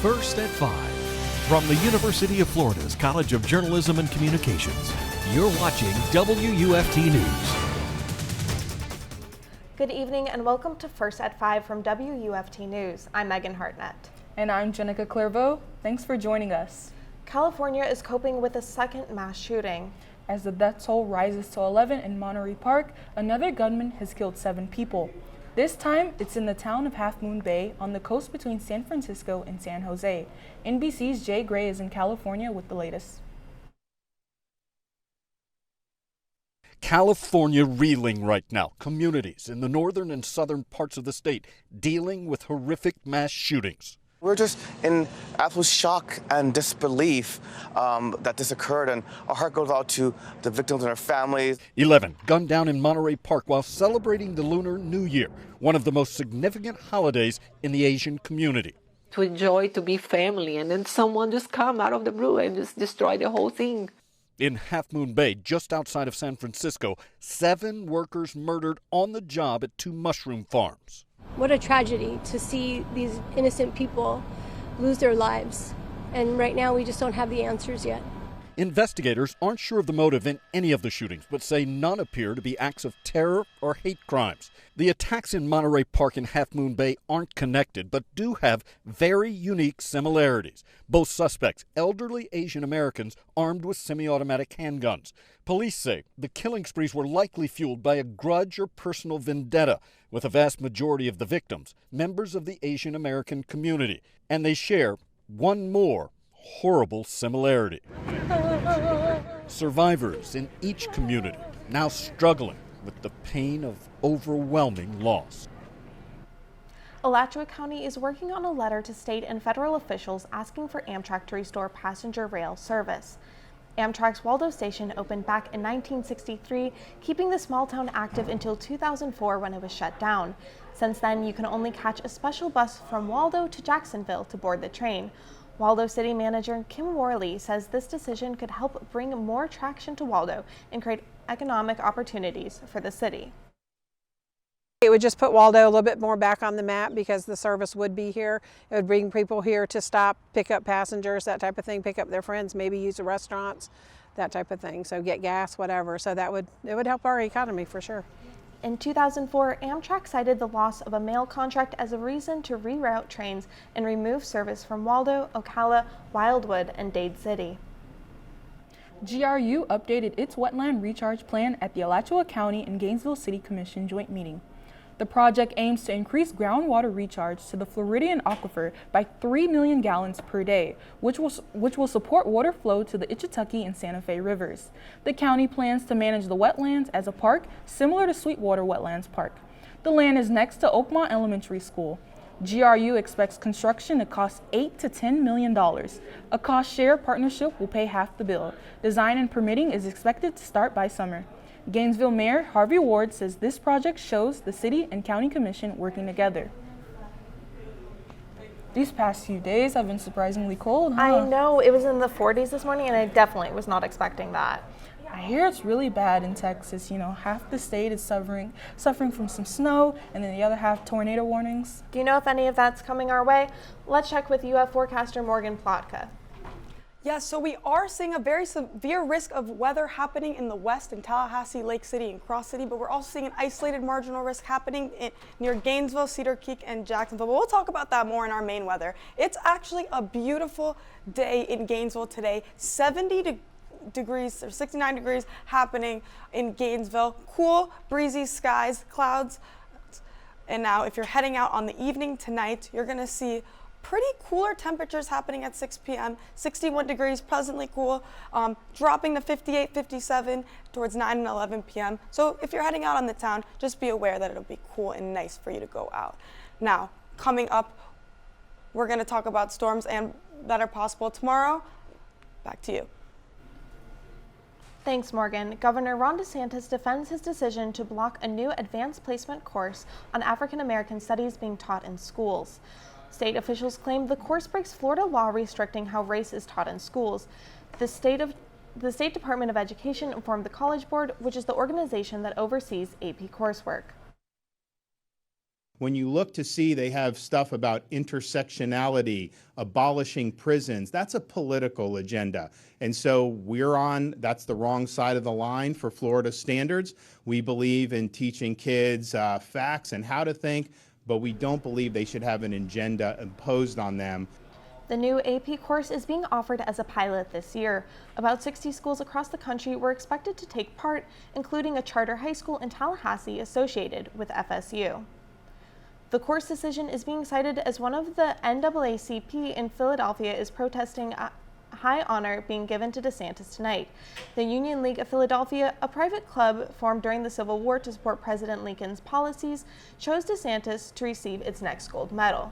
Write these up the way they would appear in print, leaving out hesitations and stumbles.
First at 5. From the University of Florida's College of Journalism and Communications, you're watching WUFT News. Good evening and welcome to First at 5 from WUFT News. I'm Megan Hartnett. And I'm Jenn Clerveaux. Thanks for joining us. California is coping with a second mass shooting. As the death toll rises to 11 in Monterey Park, another gunman has killed 7 people. This time, it's in the town of Half Moon Bay on the coast between San Francisco and San Jose. NBC's Jay Gray is in California with the latest. California reeling right now. Communities in the northern and southern parts of the state dealing with horrific mass shootings. We're just in absolute shock and disbelief that this occurred, and our heart goes out to the victims and their families. 11 gunned down in Monterey Park while celebrating the Lunar New Year, one of the most significant holidays in the Asian community. To enjoy, to be family, and then someone just come out of the blue and just destroy the whole thing. In Half Moon Bay, just outside of San Francisco, 7 workers murdered on the job at 2 mushroom farms. What a tragedy to see these innocent people lose their lives. And right now we just don't have the answers yet. Investigators aren't sure of the motive in any of the shootings, but say none appear to be acts of terror or hate crimes. The attacks in Monterey Park and Half Moon Bay aren't connected, but do have very unique similarities. Both suspects, elderly Asian Americans armed with semi-automatic handguns. Police say the killing sprees were likely fueled by a grudge or personal vendetta, with a vast majority of the victims members of the Asian American community. And they share one more horrible similarity. Survivors in each community now struggling with the pain of overwhelming loss. Alachua County is working on a letter to state and federal officials asking for Amtrak to restore passenger rail service. Amtrak's Waldo station opened back in 1963, keeping the small town active until 2004 when it was shut down. Since then, you can only catch a special bus from Waldo to Jacksonville to board the train. Waldo City Manager Kim Worley says this decision could help bring more traction to Waldo and create economic opportunities for the city. It would just put Waldo a little bit more back on the map because the service would be here. It would bring people here to stop, pick up passengers, that type of thing, pick up their friends, maybe use the restaurants, that type of thing. So get gas, whatever. So it would help our economy for sure. In 2004, Amtrak cited the loss of a mail contract as a reason to reroute trains and remove service from Waldo, Ocala, Wildwood, and Dade City. GRU updated its wetland recharge plan at the Alachua County and Gainesville City Commission joint meeting. The project aims to increase groundwater recharge to the Floridian aquifer by 3 million gallons per day, which will support water flow to the Ichitucky and Santa Fe rivers. The county plans to manage the wetlands as a park similar to Sweetwater Wetlands Park. The land is next to Oakmont Elementary School. GRU expects construction to cost $8 to $10 million. A cost-share partnership will pay half the bill. Design and permitting is expected to start by summer. Gainesville Mayor Harvey Ward says this project shows the city and county commission working together. These past few days have been surprisingly cold, huh? I know, it was in the 40s this morning and I definitely was not expecting that. I hear it's really bad in Texas. You know, half the state is suffering from some snow and then the other half tornado warnings. Do you know if any of that's coming our way? Let's check with UF forecaster Morgan Plotka. Yes, so we are seeing a very severe risk of weather happening in the west in Tallahassee, Lake City, and Cross City, but we're also seeing an isolated marginal risk happening near Gainesville, Cedar Creek, and Jacksonville. But we'll talk about that more in our main weather. It's actually a beautiful day in Gainesville today. 70 degrees or 69 degrees happening in Gainesville. Cool, breezy skies, clouds. And now if you're heading out on the evening tonight, you're going to see pretty cooler temperatures happening at 6 p.m. 61 degrees, pleasantly cool, dropping to 58, 57 towards 9 and 11 p.m. So if you're heading out on the town, just be aware that it'll be cool and nice for you to go out. Now, coming up, we're going to talk about storms that are possible tomorrow. Back to you. Thanks, Morgan. Governor Ron DeSantis defends his decision to block a new advanced placement course on African American studies being taught in schools. State officials claim the course breaks Florida law restricting how race is taught in schools. The State Department of Education informed the College Board, which is the organization that oversees AP coursework. When you look to see they have stuff about intersectionality, abolishing prisons, that's a political agenda. And so that's the wrong side of the line for Florida standards. We believe in teaching kids facts and how to think, but we don't believe they should have an agenda imposed on them. The new AP course is being offered as a pilot this year. About 60 schools across the country were expected to take part, including a charter high school in Tallahassee associated with FSU. The course decision is being cited as one of the NAACP in Philadelphia is protesting a high honor being given to DeSantis tonight. The Union League of Philadelphia, a private club formed during the Civil War to support President Lincoln's policies, chose DeSantis to receive its next gold medal.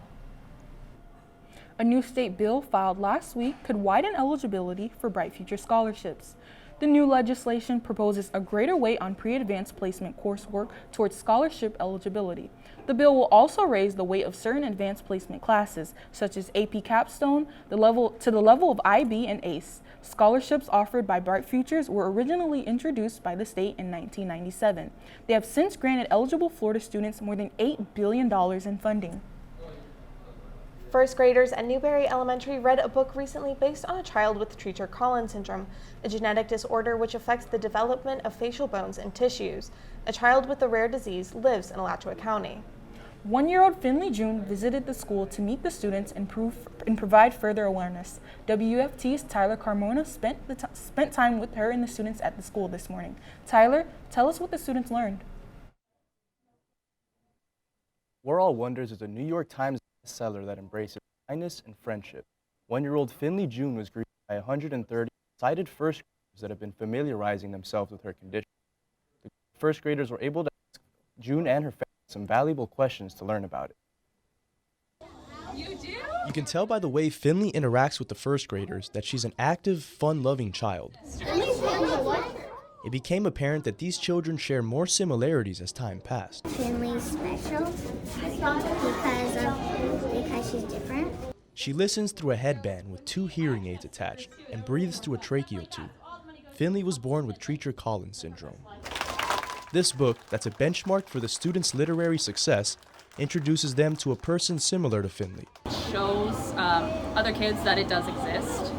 A new state bill filed last week could widen eligibility for Bright Future scholarships. The new legislation proposes a greater weight on pre-advanced placement coursework towards scholarship eligibility. The bill will also raise the weight of certain advanced placement classes, such as AP Capstone, to the level of IB and ACE. Scholarships offered by Bright Futures were originally introduced by the state in 1997. They have since granted eligible Florida students more than $8 billion in funding. First graders at Newberry Elementary read a book recently based on a child with Treacher-Collins syndrome, a genetic disorder which affects the development of facial bones and tissues. A child with the rare disease lives in Alachua County. 1-year-old Finley June visited the school to meet the students and provide further awareness. WFT's Tyler Carmona spent time with her and the students at the school this morning. Tyler, tell us what the students learned. We're All Wonders is a New York Times bestseller that embraces kindness and friendship. 1-year-old Finley June was greeted by 130 excited first graders that have been familiarizing themselves with her condition. The first graders were able to ask June and her family some valuable questions to learn about it. You can tell by the way Finley interacts with the first graders that she's an active, fun-loving child. It became apparent that these children share more similarities as time passed. Finley's special because she's different. She listens through a headband with 2 hearing aids attached and breathes through a tracheal tube. Finley was born with Treacher-Collins syndrome. This book, that's a benchmark for the students' literary success, introduces them to a person similar to Finley. Shows other kids that it does exist.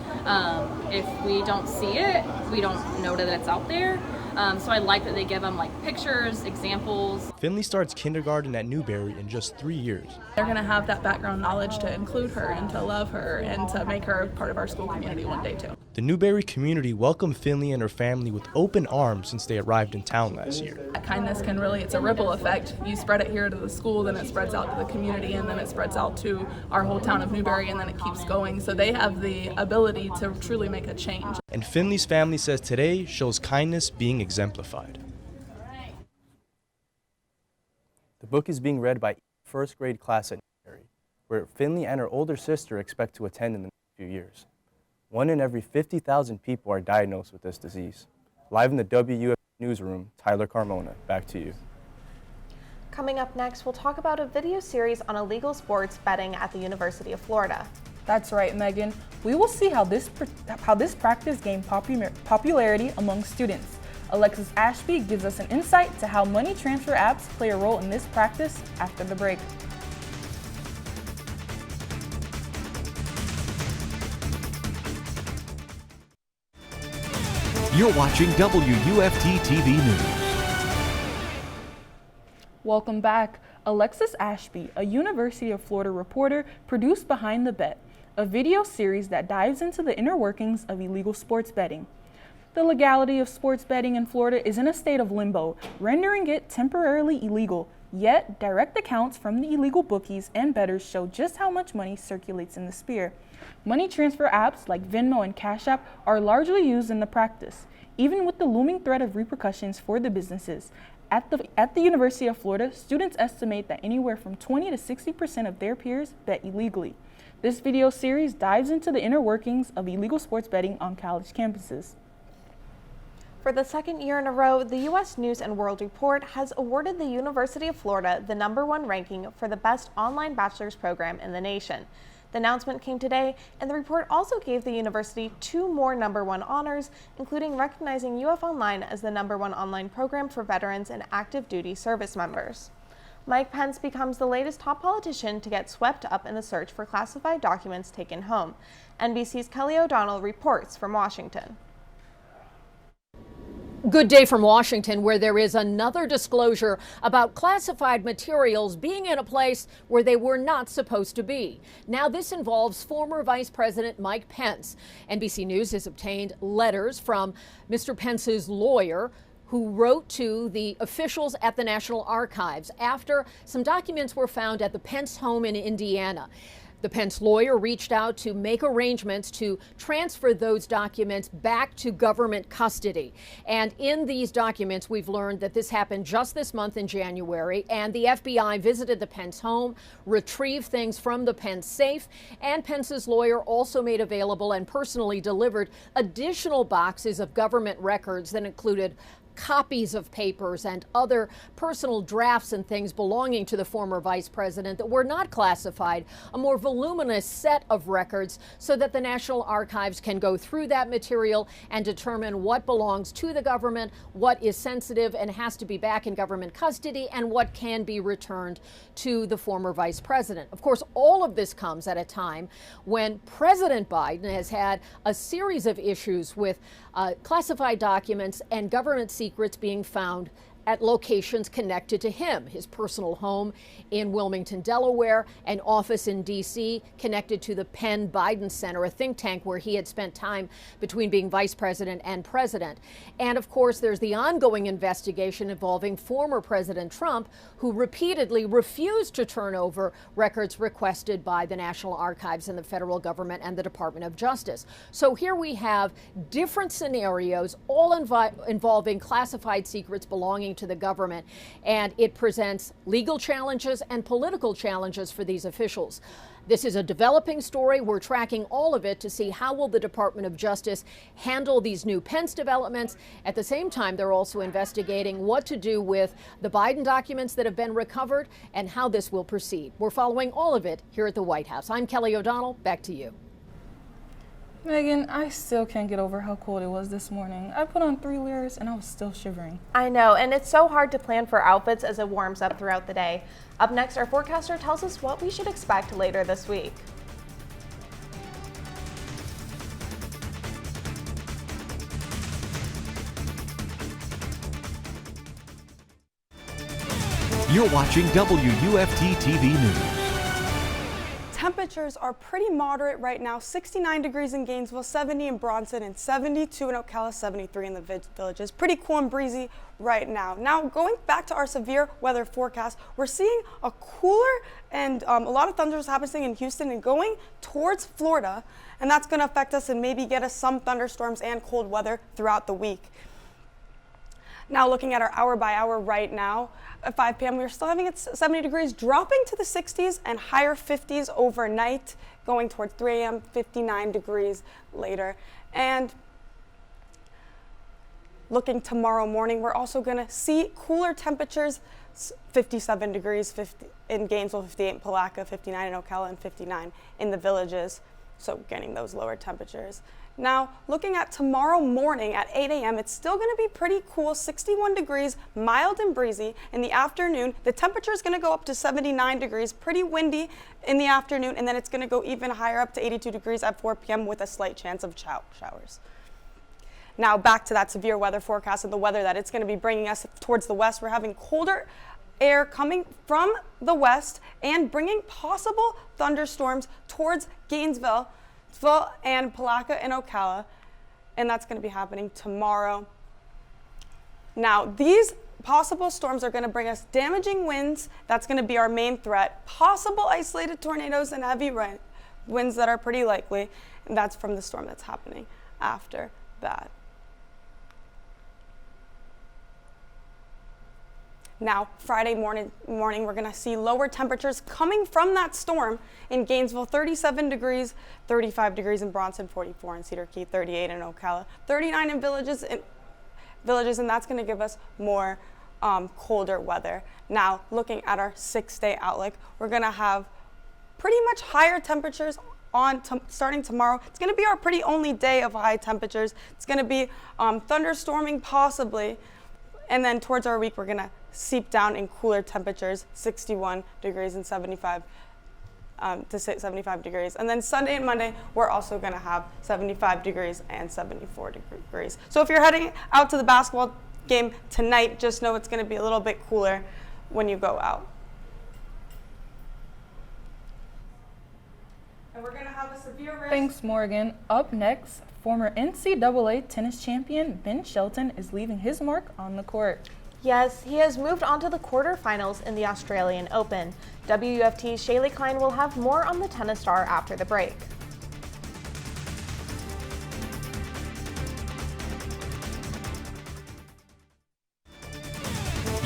If we don't see it, we don't know that it's out there. So I like that they give them like pictures, examples. Finley starts kindergarten at Newberry in just 3 years. They're going to have that background knowledge to include her and to love her and to make her part of our school community one day too. The Newberry community welcomed Finley and her family with open arms since they arrived in town last year. That kindness can really, it's a ripple effect. You spread it here to the school, then it spreads out to the community, and then it spreads out to our whole town of Newberry, and then it keeps going. So they have the ability to truly make a change. And Finley's family says today shows kindness being exemplified. The book is being read by first grade class at Newberry, where Finley and her older sister expect to attend in the next few years. 1 in every 50,000 people are diagnosed with this disease. Live in the WUF newsroom, Tyler Carmona, back to you. Coming up next, we'll talk about a video series on illegal sports betting at the University of Florida. That's right, Megan. We will see how this practice gained popularity among students. Alexis Ashby gives us an insight to how money transfer apps play a role in this practice after the break. You're watching WUFT TV News. Welcome back. Alexis Ashby, a University of Florida reporter, produced Behind the Bet, a video series that dives into the inner workings of illegal sports betting. The legality of sports betting in Florida is in a state of limbo, rendering it temporarily illegal. Yet, direct accounts from the illegal bookies and bettors show just how much money circulates in the sphere. Money transfer apps like Venmo and Cash App are largely used in the practice, even with the looming threat of repercussions for the businesses. At the University of Florida, students estimate that anywhere from 20 to 60% of their peers bet illegally. This video series dives into the inner workings of illegal sports betting on college campuses. For the second year in a row, the U.S. News & World Report has awarded the University of Florida the #1 ranking for the best online bachelor's program in the nation. The announcement came today, and the report also gave the university 2 more #1 honors, including recognizing UF Online as the #1 online program for veterans and active duty service members. Mike Pence becomes the latest top politician to get swept up in the search for classified documents taken home. NBC's Kelly O'Donnell reports from Washington. Good day from Washington, where there is another disclosure about classified materials being in a place where they were not supposed to be. Now this involves former Vice President Mike Pence. NBC News has obtained letters from Mr. Pence's lawyer, who wrote to the officials at the National Archives after some documents were found at the Pence home in Indiana. The Pence lawyer reached out to make arrangements to transfer those documents back to government custody. And in these documents, we've learned that this happened just this month in January, and the FBI visited the Pence home, retrieved things from the Pence safe, and Pence's lawyer also made available and personally delivered additional boxes of government records that included copies of papers and other personal drafts and things belonging to the former vice president that were not classified, a more voluminous set of records so that the National Archives can go through that material and determine what belongs to the government, what is sensitive and has to be back in government custody, and what can be returned to the former vice president. Of course, all of this comes at a time when President Biden has had a series of issues with classified documents and government secrets being found at locations connected to him, his personal home in Wilmington, Delaware, an office in D.C. connected to the Penn Biden Center, a think tank where he had spent time between being vice president and president. And of course, there's the ongoing investigation involving former President Trump, who repeatedly refused to turn over records requested by the National Archives and the federal government and the Department of Justice. So here we have different scenarios, all involving classified secrets belonging to the government, and it presents legal challenges and political challenges for these officials. This is a developing story. We're tracking all of it to see how will the Department of Justice handle these new Pence developments. At the same time, they're also investigating what to do with the Biden documents that have been recovered and how this will proceed. We're following all of it here at the White House. I'm Kelly O'Donnell. Back to you. Megan, I still can't get over how cold it was this morning. I put on 3 layers and I was still shivering. I know, and it's so hard to plan for outfits as it warms up throughout the day. Up next, our forecaster tells us what we should expect later this week. You're watching WUFT-TV News. Temperatures are pretty moderate right now. 69 degrees in Gainesville, 70 in Bronson, and 72 in Ocala, 73 in the Villages. Pretty cool and breezy right now. Now, going back to our severe weather forecast, we're seeing a cooler and a lot of thunderstorms happening in Houston and going towards Florida, and that's going to affect us and maybe get us some thunderstorms and cold weather throughout the week. Now looking at our hour by hour right now, at 5 p.m. we're still having it 70 degrees, dropping to the 60s and higher 50s overnight, going towards 3 a.m., 59 degrees later. And looking tomorrow morning, we're also going to see cooler temperatures, 57 degrees in Gainesville, 58 in Plotka, 59 in Ocala, and 59 in the Villages. So getting those lower temperatures. Now, looking at tomorrow morning at 8 a.m., it's still going to be pretty cool, 61 degrees, mild and breezy. In the afternoon, the temperature is going to go up to 79 degrees, pretty windy in the afternoon, and then it's going to go even higher up to 82 degrees at 4 p.m. with a slight chance of showers. Now, back to that severe weather forecast and the weather that it's going to be bringing us towards the west. We're having colder air coming from the west and bringing possible thunderstorms towards Gainesville and Plotka and Ocala, and that's going to be happening tomorrow. Now, these possible storms are going to bring us damaging winds. That's going to be our main threat. Possible isolated tornadoes and heavy winds that are pretty likely, and that's from the storm that's happening after that. Now, Friday morning, we're going to see lower temperatures coming from that storm in Gainesville, 37 degrees, 35 degrees in Bronson, 44 in Cedar Key, 38 in Ocala, 39 in Villages, and that's going to give us more colder weather. Now, looking at our 6-day outlook, we're going to have pretty much higher temperatures starting tomorrow. It's going to be our pretty only day of high temperatures. It's going to be thunderstorming possibly. And then towards our week, we're going to seep down in cooler temperatures, 61 degrees and 75 to 75 degrees. And then Sunday and Monday, we're also going to have 75 degrees and 74 degrees. So if you're heading out to the basketball game tonight, just know it's going to be a little bit cooler when you go out. And we're going to have a severe risk. Thanks, Morgan. Up next, former NCAA tennis champion Ben Shelton is leaving his mark on the court. Yes, he has moved on to the quarterfinals in the Australian Open. WUFT's Shailey Klein will have more on the tennis star after the break.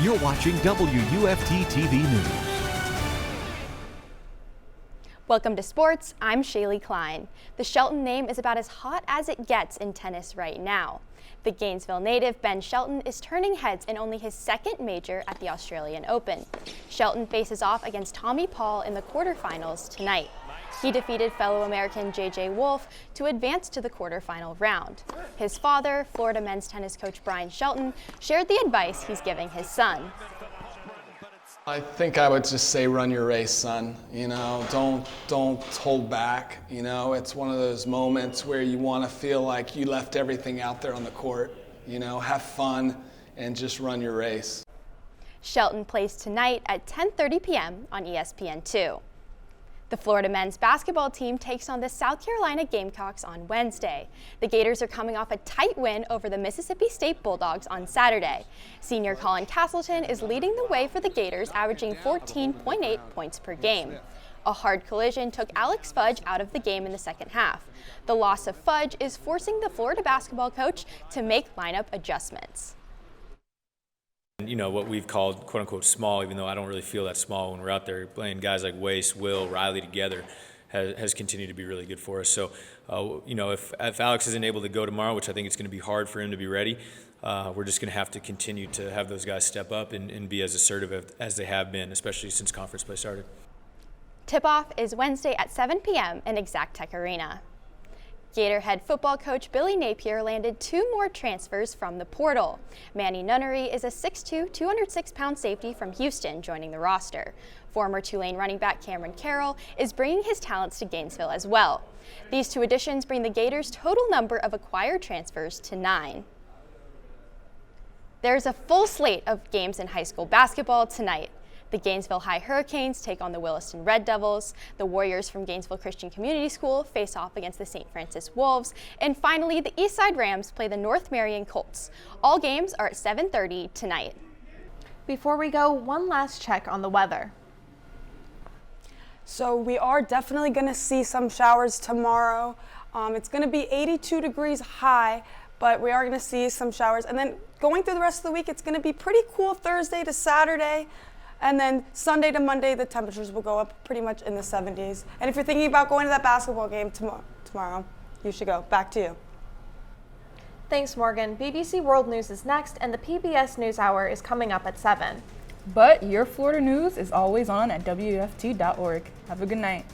You're watching WUFT TV News. Welcome to sports. I'm Shailey Klein. The Shelton name is about as hot as it gets in tennis right now. The Gainesville native Ben Shelton is turning heads in only his second major at the Australian Open. Shelton faces off against Tommy Paul in the quarterfinals tonight. He defeated fellow American J.J. Wolf to advance to the quarterfinal round. His father, Florida men's tennis coach Brian Shelton, shared the advice he's giving his son. I think I would just say run your race, son. You know, don't hold back. You know, it's one of those moments where you want to feel like you left everything out there on the court. You know, have fun and just run your race. Shelton plays tonight at 10:30 p.m. on ESPN2. The Florida men's basketball team takes on the South Carolina Gamecocks on Wednesday. The Gators are coming off a tight win over the Mississippi State Bulldogs on Saturday. Senior Colin Castleton is leading the way for the Gators, averaging 14.8 points per game. A hard collision took Alex Fudge out of the game in the second half. The loss of Fudge is forcing the Florida basketball coach to make lineup adjustments. You know, what we've called quote-unquote small, even though I don't really feel that small when we're out there playing guys like Wace, Will, Riley together, has continued to be really good for us. So, you know, if Alex isn't able to go tomorrow, which I think it's going to be hard for him to be ready, we're just going to have to continue to have those guys step up and be as assertive as they have been, especially since conference play started. Tip-off is Wednesday at 7 p.m. in Exactech Arena. Gator head football coach Billy Napier landed 2 more transfers from the portal. Manny Nunnery is a 6'2", 206-pound safety from Houston joining the roster. Former Tulane running back Cameron Carroll is bringing his talents to Gainesville as well. These 2 additions bring the Gators' total number of acquired transfers to 9. There's a full slate of games in high school basketball tonight. The Gainesville High Hurricanes take on the Williston Red Devils. The Warriors from Gainesville Christian Community School face off against the St. Francis Wolves. And finally, the Eastside Rams play the North Marion Colts. All games are at 7:30 tonight. Before we go, one last check on the weather. So we are definitely going to see some showers tomorrow. It's going to be 82 degrees high, but we are going to see some showers. And then going through the rest of the week, it's going to be pretty cool Thursday to Saturday. And then Sunday to Monday, the temperatures will go up pretty much in the 70s. And if you're thinking about going to that basketball game tomorrow, you should go. Back to you. Thanks, Morgan. BBC World News is next, and the PBS NewsHour is coming up at 7. But your Florida news is always on at WUFT.org. Have a good night.